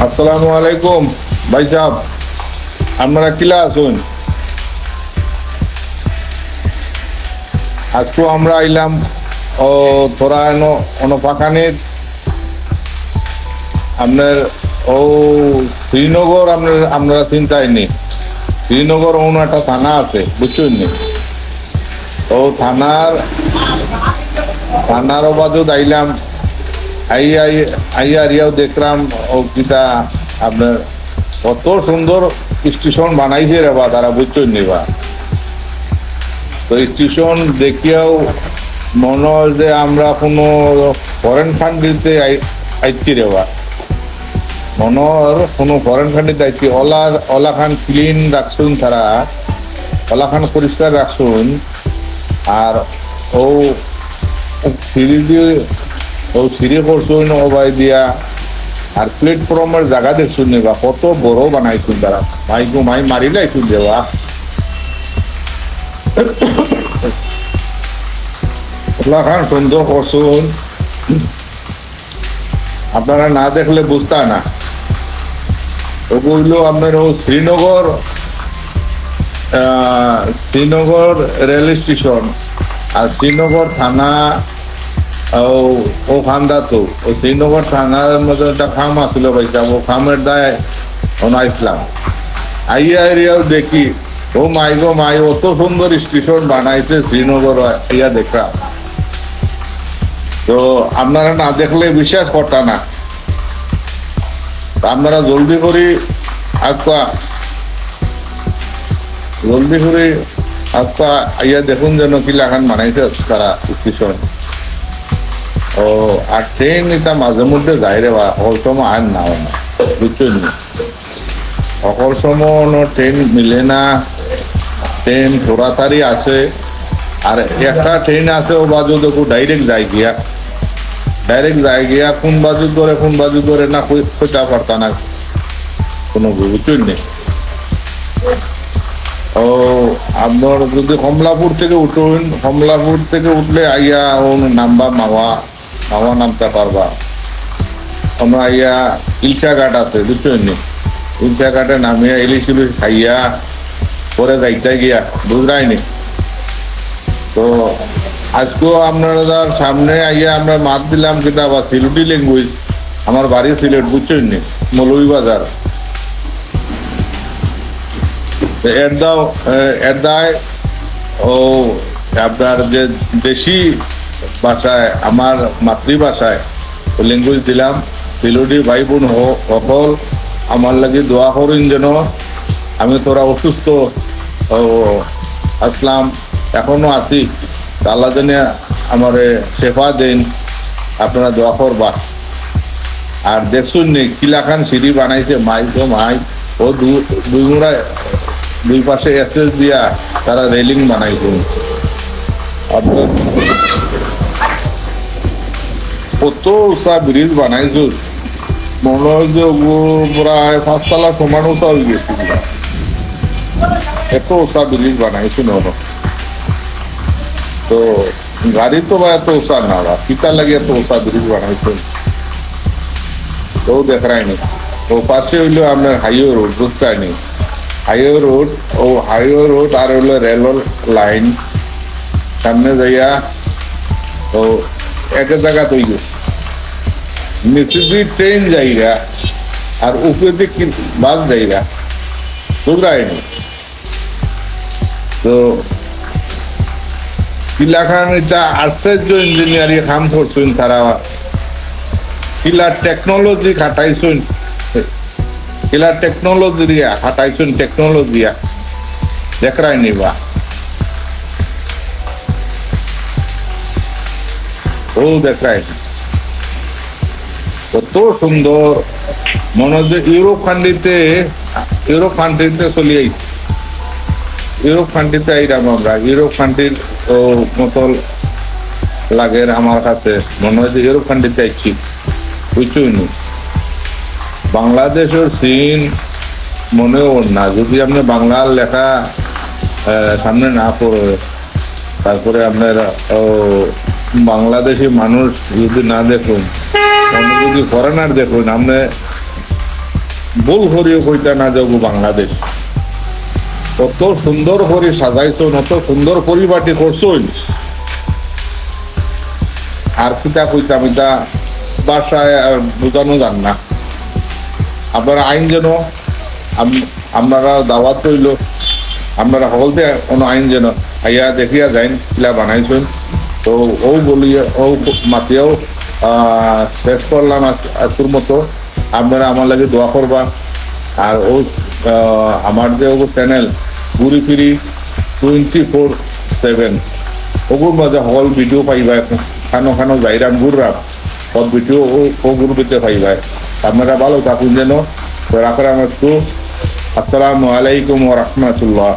আসসালামু আলাইকুম ভাই সাহেব, আপনারা কিলা আসুন। আজকে আমরা আইলাম ও তোরা অনপাকানির আপনার ও শ্রীনগর আপনারা চিন্তায় নেই। শ্রীনগর অন্য একটা থানা আছে, বুঝছেন নি? ও থানার বাদে আইলাম, আইয়াও দেখলাম ও কিতা আপনার কত সুন্দর স্টেশন বানাইছে রে বা তারা, বুঝছেন নি বা? তো স্টেশন দেখিয়াও মনে হয় যে আমরা কোনো ফরেন কান্ট্রিতে আইছি রে বা, মনে হয় কোনো ফরেন কান্ট্রিতে আইছি। ওলাখান ক্লিন রাখছুন, তারা ওলাখান পরিষ্কার রাখছুন। আর ও সিঁড়ি দিয়ে সিঁড়ি করছুন ওবাই দিয়া। আর প্ল্যাটফর্মের জায়গা দেখছুন বা কত বড় বানাইছুন তারা, মাই মারিলে আইছুন দেওয়া। ওলাখান সুন্দর করছুন, আপনারা না দেখলে বুঝতা না। ওগুলো আপনার ও শ্রীনগর রেল স্টেশন আর শ্রীনগর থানা ও খান্দা। তো ও শ্রীনগর থানার মধ্যে একটা খাম আসছিল ভাইসা, ও খামের দায় আসলাম। আইয়া এরিয়াও দেখি ও মাই গো মাই, অত সুন্দর স্টেশন বানাইছে শ্রীনগর, ইয়া দেখলাম। তো আপনারা না দেখলে বিশ্বাস করতা না। আপনারা জলদি করে আইয়া দেখুন যেন কি লাগান বানাইছে তারা স্টেশন। ও আর ট্রেন এটা মাঝে মধ্যে যাই রে বা, সকল সময় আর না হয় না, বুঝছেন? সকল সময় ট্রেন মিলে না, ট্রেন তাড়াতাড়ি আসে। আর একটা ট্রেন আছে ও বাজু দেখো ডাইরেক্ট যায় গিয়া কোন বাজু ধরে না কইতা পারতা না কোনো, বুঝছেন নি? ও আপনার যদি কমলাপুর থেকে উঠলে আইয়া ও নামবা মাওয়া নামতে পারবা। আমরা আইয়া ইলশা ঘাট আছে, বুঝছেন নি? ইলশা ঘাটে নামিয়া ইলিশ খাইয়া পরে যাইতে গিয়া, বুঝরাইনি? তো আজকেও আপনারা সামনে আইয়া আমরা মাত দিলাম কিতা বা সিলেটি ল্যাঙ্গুয়েজ। আমার বাড়ি সিলেট, বুঝছেন নি? মৌলভীবাজার। এর দায় ও আপনার যে দেশি ভাষায়, আমার মাতৃভাষায় ল্যাঙ্গুয়েজ দিলাম। সিলেটি ভাই বোন সকল আমার লাগে দোয়া করুন যেন আমি তোরা অসুস্থ আসলাম, এখনো আছি, আল্লাহ জানে আমারে শেফা দেন, আপনারা দোয়া করবা। আর দেখছুন নি কিলাখান সিঁড়ি বানাইছে, মাই ও দুই পাশে এসএস দিয়া তারা রেলিং বানাইছে। আপনার কত উঁচা ব্রিজ বানাইছো, মনে হয় যে প্রায় 5 তলা সমান উঁচা হয়ে গেছে। এত উঁচা ব্রিজ বানাইছো না, তো গাড়ি তো বা এত উঁচা না, কিতা লাগে এত উঁচা ব্রিজ বানাইছো, তো দেখায়নি। ও পাশে হইলো আপনার হাইওয়ে রোড, বুঝতে হাইওয়ে রোড আর হইলো রেল লাইন। সামনে যাইয়া তো এক জায়গা তৈরি নিচে দিয়ে ট্রেন যাইগা আর উপরে দিয়ে বাস যাইগা, বুঝরাইনি? তো কিলাখান এটা আশ্চর্য ইঞ্জিনিয়ারিং কাম করছেন তারা, কিলা টেকনোলজি খাটাইছেন, টেকনোলজি দেখায়নি বা। ও দেখায় কত সুন্দর, মনে হচ্ছে ইউরোপ কান্ট্রিতে চলে আইছি। ইউরোপ কান্ট্রিতে আইলাম আমরা, ইউরোপ কান্ট্রির মতো লাগে আমার কাছে, মনে হয় যে ইউরোপ কান্ট্রিতে আইছি, বুঝছুন? বাংলাদেশের সিন মনেও না, যদি আপনি বাংলার লেখা সামনে না পড়ে, তারপরে আপনার বাংলাদেশি মানুষ যদি না দেখুন, যদি ফরেনার দেখুন, আপনি ভুল করিও কইতা না যাব বাংলাদেশ। কত সুন্দর করে সাজাইছো, কত সুন্দর পরিপাটি করছোই, আর কিতা কইতাম এটা বাসায় আর বোঝানো যান না। আপনারা আইন যেন আপনারা দাওয়াত কইল, আপনারা সকলতে কোনো আইন যেন আইয়া দেখিয়া যাইন কিলা বানাইছেন। তো ও বলিয়া ও মাতিয়াও শেষ করলাম আজকের মতো। আপনারা আমার লাগে দোয়া করবা। আর ও আমার যে ও চ্যানেল ঘুরি ফিরি 24/7 ওগুর মধ্যে হল ভিডিও পাইবা, খানো খানো যাইরাম ঘুররাম সব ভিডিও ও গ্রুপেতে পাইবা। আপনারা ভালো থাকুন যেন। তো রাখলাম একটু। আসসালামু আলাইকুম ওয়া রাহমাতুল্লাহ।